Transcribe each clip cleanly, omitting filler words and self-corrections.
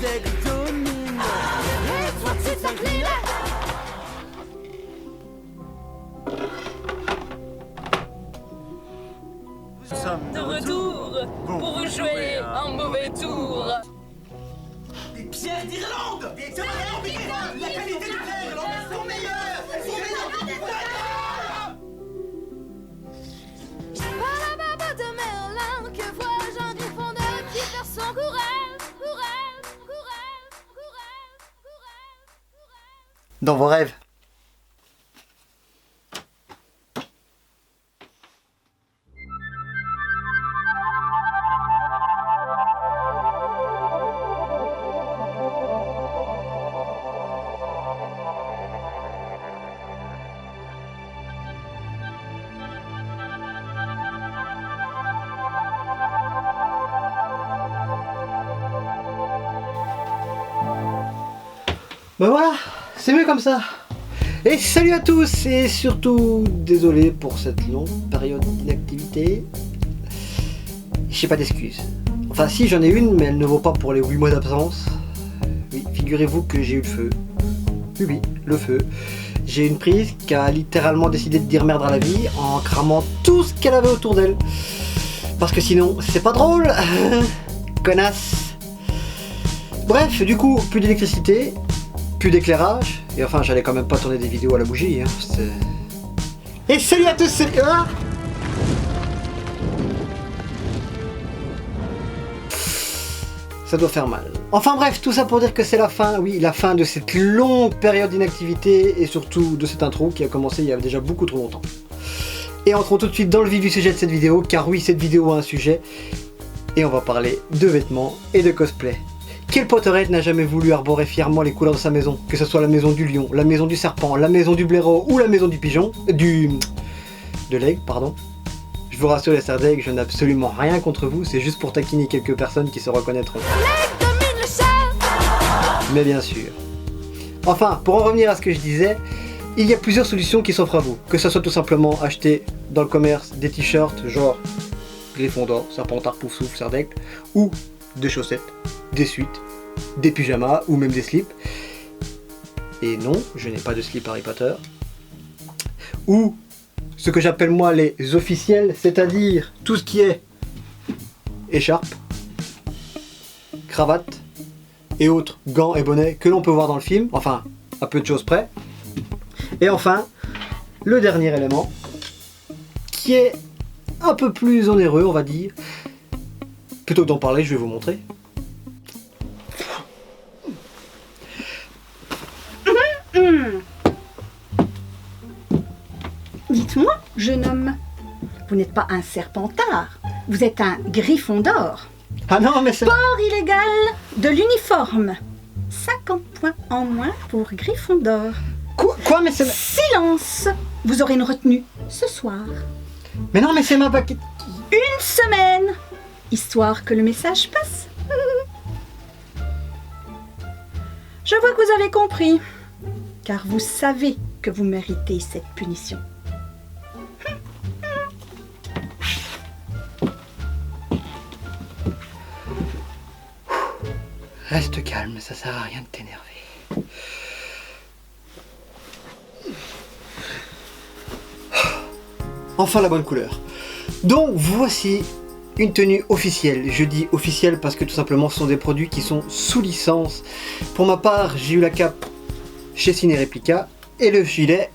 texte domine. Et toi, tu t'inclines. Nous sommes De retour pour vous jouer un mauvais tour. Des pierres d'Irlande. C'est vrai, la qualité des pierres d'Irlande sont meilleures. Elles sont meilleures. Ba-ba-ba-ba de Merlin, que vois-je un Gryffondor qui perd son courage, courage, courage, courage, courage, courage. Dans vos rêves. Ben voilà, c'est mieux comme ça. Et salut à tous, et surtout désolé pour cette longue période d'inactivité. J'ai pas d'excuses. Enfin si, j'en ai une, mais elle ne vaut pas pour les 8 mois d'absence. Oui, figurez-vous que j'ai eu le feu. Oui, le feu. J'ai une prise qui a littéralement décidé de dire merde à la vie en cramant tout ce qu'elle avait autour d'elle. Parce que sinon, c'est pas drôle. Connasse. Bref, du coup, plus d'électricité. Plus d'éclairage, et enfin j'allais quand même pas tourner des vidéos à la bougie, hein. Et salut à tous, salut. Ah, ça doit faire mal. Enfin bref, tout ça pour dire que c'est la fin, oui, la fin de cette longue période d'inactivité, et surtout de cette intro qui a commencé il y a déjà beaucoup trop longtemps. Et entrons tout de suite dans le vif du sujet de cette vidéo, car oui, cette vidéo a un sujet, et on va parler de vêtements et de cosplay. Quel Potterhead n'a jamais voulu arborer fièrement les couleurs de sa maison? Que ce soit la maison du lion, la maison du serpent, la maison du blaireau ou la maison du pigeon, de l'aigle, pardon. Je vous rassure les sardègues, je n'ai absolument rien contre vous, c'est juste pour taquiner quelques personnes qui se reconnaîtront. Domine le chat. Mais bien sûr. Enfin, pour en revenir à ce que je disais, il y a plusieurs solutions qui s'offrent à vous. Que ce soit tout simplement acheter dans le commerce des t-shirts genre Gryffondor, Serpentard, Poufsouffle, Sardaigle, ou des chaussettes, des suites, des pyjamas ou même des slips. Et non, je n'ai pas de slip Harry Potter. Ou ce que j'appelle moi les officiels, c'est-à-dire tout ce qui est écharpe, cravate et autres gants et bonnets que l'on peut voir dans le film, enfin à peu de choses près. Et enfin, le dernier élément, qui est un peu plus onéreux, on va dire. Plutôt que d'en parler, je vais vous montrer. Dites-moi, jeune homme, vous n'êtes pas un serpentard, vous êtes un Gryffondor. Ah non, mais c'est... Port illégal de l'uniforme. 50 points en moins pour Gryffondor. Quoi, mais c'est... Silence. Vous aurez une retenue ce soir. Mais non, mais c'est ma baguette. Une semaine, histoire que le message passe. Je vois que vous avez compris, car vous savez que vous méritez cette punition. Reste calme, ça sert à rien de t'énerver. Enfin la bonne couleur. Donc voici une tenue officielle. Je dis officielle parce que tout simplement ce sont des produits qui sont sous licence. Pour ma part, j'ai eu la cape chez Ciné Replica et le gilet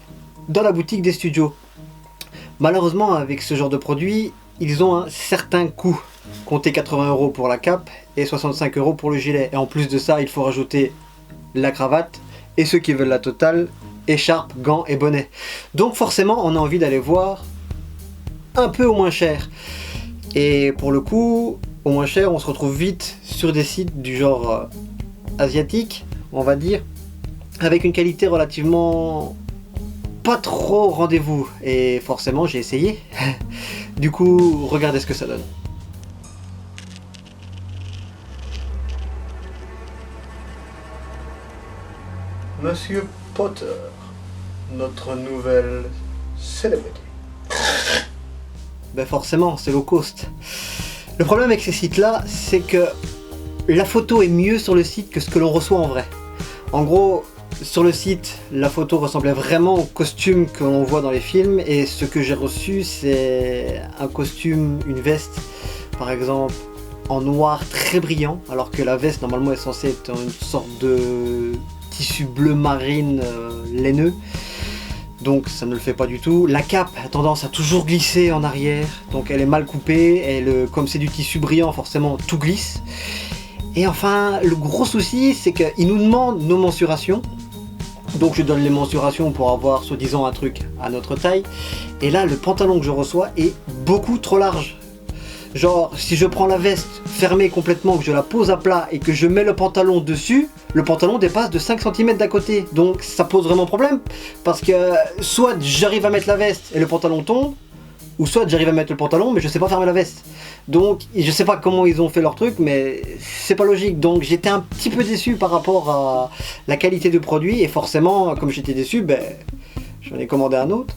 dans la boutique des studios. Malheureusement, avec ce genre de produits, ils ont un certain coût. Comptez 80 € pour la cape et 65 € pour le gilet. Et en plus de ça, il faut rajouter la cravate et ceux qui veulent la totale, écharpe, gants et bonnet. Donc forcément, on a envie d'aller voir un peu au moins cher. Et pour le coup, au moins cher, on se retrouve vite sur des sites du genre asiatique, on va dire, avec une qualité relativement pas trop rendez-vous. Et forcément, j'ai essayé. Du coup, regardez ce que ça donne. Monsieur Potter, notre nouvelle célébrité. Ben forcément, c'est low cost. Le problème avec ces sites-là, c'est que la photo est mieux sur le site que ce que l'on reçoit en vrai. En gros, sur le site, la photo ressemblait vraiment au costume que l'on voit dans les films, et ce que j'ai reçu, c'est un costume, une veste, par exemple, en noir très brillant, alors que la veste normalement est censée être une sorte de tissu bleu marine laineux. Donc ça ne le fait pas du tout. La cape a tendance à toujours glisser en arrière, donc elle est mal coupée, comme c'est du tissu brillant, forcément tout glisse. Et enfin, le gros souci, c'est qu'ils nous demandent nos mensurations. Donc je donne les mensurations pour avoir soi-disant un truc à notre taille. Et là, le pantalon que je reçois est beaucoup trop large. Genre, si je prends la veste fermée complètement, que je la pose à plat et que je mets le pantalon dessus, le pantalon dépasse de 5 cm d'à côté. Donc ça pose vraiment problème, parce que soit j'arrive à mettre la veste et le pantalon tombe, ou soit j'arrive à mettre le pantalon mais je sais pas fermer la veste. Donc je sais pas comment ils ont fait leur truc, mais c'est pas logique. Donc j'étais un petit peu déçu par rapport à la qualité du produit, et forcément, comme j'étais déçu, j'en ai commandé un autre.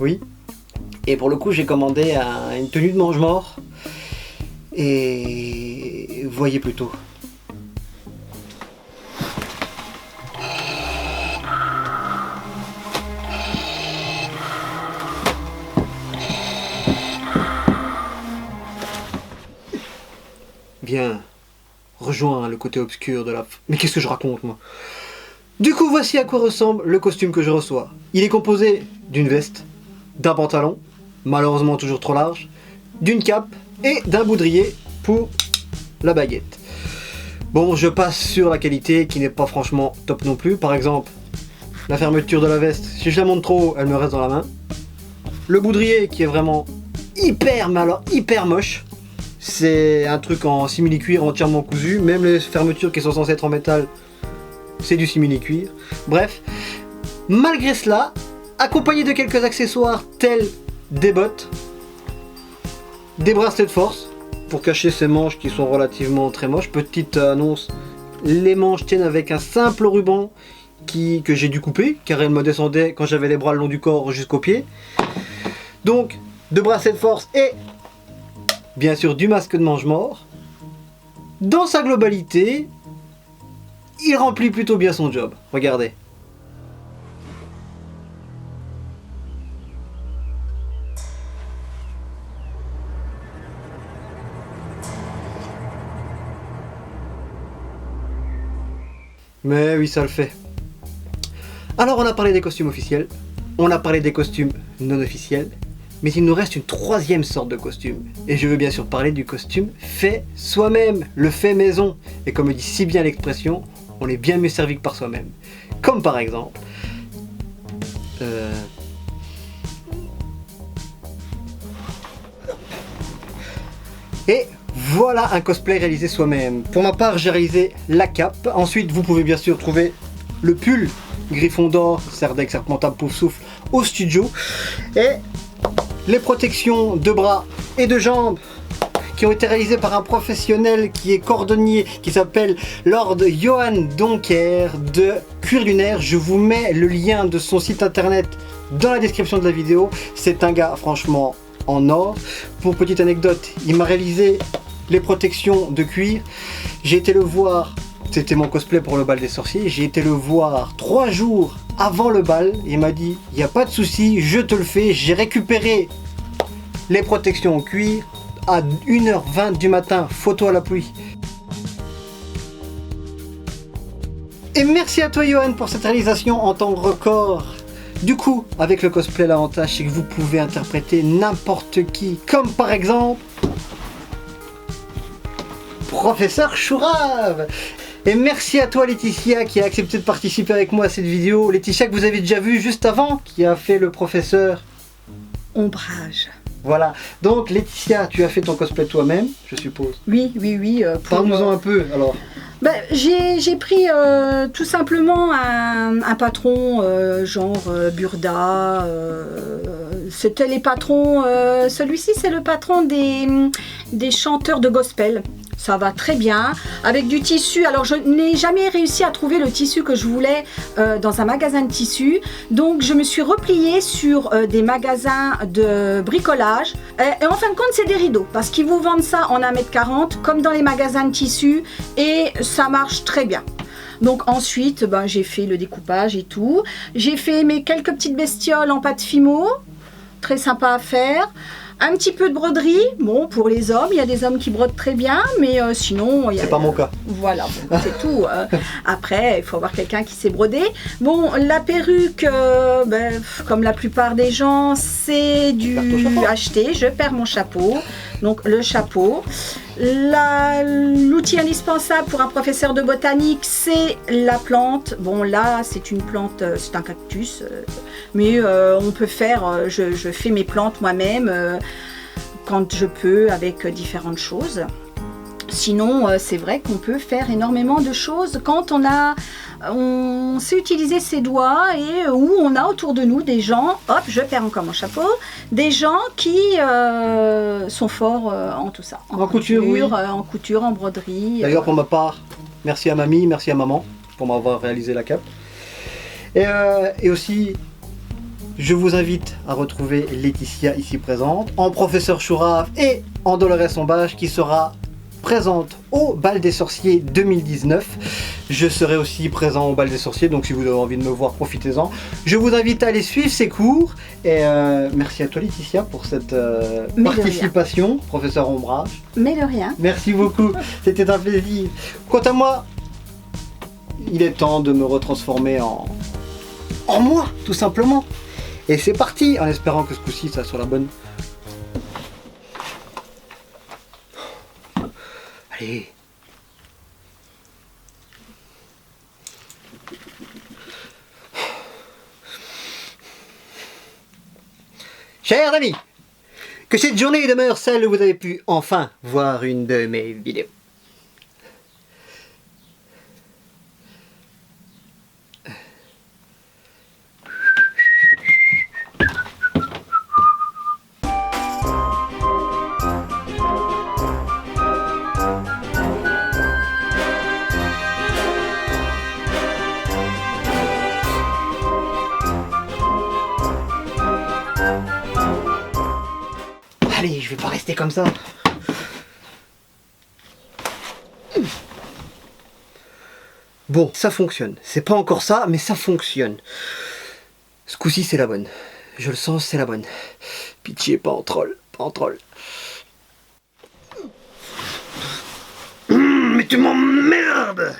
Oui. Et pour le coup, j'ai commandé une tenue de mange-mort. Et voyez plutôt. Viens, rejoins le côté obscur de la... Mais qu'est-ce que je raconte, moi? Du coup, voici à quoi ressemble le costume que je reçois. Il est composé d'une veste, d'un pantalon, malheureusement toujours trop large, d'une cape et d'un baudrier pour la baguette. Bon, je passe sur la qualité qui n'est pas franchement top non plus. Par exemple, la fermeture de la veste, si je la monte trop haut, elle me reste dans la main. Le baudrier qui est vraiment hyper, mais alors hyper moche. C'est un truc en simili-cuir entièrement cousu. Même les fermetures qui sont censées être en métal, c'est du simili-cuir. Bref, malgré cela, accompagné de quelques accessoires tels des bottes, des bracelets de force pour cacher ces manches qui sont relativement très moches. Petite annonce, les manches tiennent avec un simple ruban que j'ai dû couper car elle me descendait quand j'avais les bras le long du corps jusqu'aux pieds. Donc, de bracelets de force et bien sûr du masque de mange-mort. Dans sa globalité, il remplit plutôt bien son job. Regardez. Mais oui, ça le fait. Alors on a parlé des costumes officiels, on a parlé des costumes non officiels, mais il nous reste une troisième sorte de costume. Et je veux bien sûr parler du costume fait soi-même, le fait maison. Et comme dit si bien l'expression, on est bien mieux servi que par soi-même. Comme par exemple... Et voilà un cosplay réalisé soi-même. Pour ma part, j'ai réalisé la cape. Ensuite, vous pouvez bien sûr trouver le pull Gryffondor, Cerdex, Serpentard, Poufsouffle au studio. Et les protections de bras et de jambes qui ont été réalisées par un professionnel qui est cordonnier, qui s'appelle Lord Johan Donker de Cuir Lunaire. Je vous mets le lien de son site internet dans la description de la vidéo. C'est un gars franchement en or. Pour petite anecdote, il m'a réalisé les protections de cuir. J'ai été le voir, c'était mon cosplay pour le bal des sorciers, j'ai été le voir 3 jours avant le bal. Il m'a dit, il n'y a pas de souci, je te le fais. J'ai récupéré les protections en cuir à 1h20 du matin, photo à la pluie. Et merci à toi Johan pour cette réalisation en temps record. Du coup, avec le cosplay, l'avantage c'est que vous pouvez interpréter n'importe qui, comme par exemple Professeur Chourave. Et merci à toi Laetitia qui a accepté de participer avec moi à cette vidéo. Laetitia que vous avez déjà vu juste avant, qui a fait le professeur Ombrage. Voilà, donc Laetitia, tu as fait ton cosplay toi-même, je suppose. Oui. Parle-nous-en un peu alors. J'ai pris tout simplement un patron genre Burda. C'était les patrons. Celui-ci, c'est le patron des chanteurs de gospel. Ça va très bien, avec du tissu. Alors je n'ai jamais réussi à trouver le tissu que je voulais dans un magasin de tissus. Donc je me suis repliée sur des magasins de bricolage. Et en fin de compte c'est des rideaux, parce qu'ils vous vendent ça en 1,40 m comme dans les magasins de tissus. Et ça marche très bien. Donc ensuite j'ai fait le découpage et tout. J'ai fait mes quelques petites bestioles en pâte fimo. Très sympa à faire. Un petit peu de broderie, bon pour les hommes, il y a des hommes qui brodent très bien, mais sinon... C'est pas mon cas. Voilà, bon, c'est tout. Après, il faut avoir quelqu'un qui sait broder. Bon, la perruque, comme la plupart des gens, c'est du acheté. Je perds mon chapeau, donc le chapeau. L'outil indispensable pour un professeur de botanique, c'est la plante. Bon là, c'est une plante, c'est un cactus, mais on peut faire, je fais mes plantes moi-même quand je peux avec différentes choses. Sinon, c'est vrai qu'on peut faire énormément de choses quand on sait utiliser ses doigts et où on a autour de nous des gens, hop, je perds encore mon chapeau, des gens qui sont forts en tout ça. En couture, oui. En couture, en broderie. D'ailleurs, pour ma part, merci à mamie, merci à maman pour m'avoir réalisé la cape. Et aussi, je vous invite à retrouver Laetitia ici présente, en professeur Chourave et en Dolores Sombage qui sera présente au Bal des Sorciers 2019. Je serai aussi présent au Bal des Sorciers, donc si vous avez envie de me voir, profitez-en. Je vous invite à aller suivre ces cours. Et merci à toi Laetitia pour cette participation, professeur Ombrage. Mais de rien. Merci beaucoup, c'était un plaisir. Quant à moi, il est temps de me retransformer en moi, tout simplement. Et c'est parti, en espérant que ce coup-ci, ça soit la bonne. Allez. Chers amis, que cette journée demeure celle où vous avez pu enfin voir une de mes vidéos. Allez, je vais pas rester comme ça. Bon, ça fonctionne. C'est pas encore ça, mais ça fonctionne. Ce coup-ci, c'est la bonne. Je le sens, c'est la bonne. Pitié, pas en troll, pas en troll. Mais tu m'emmerdes!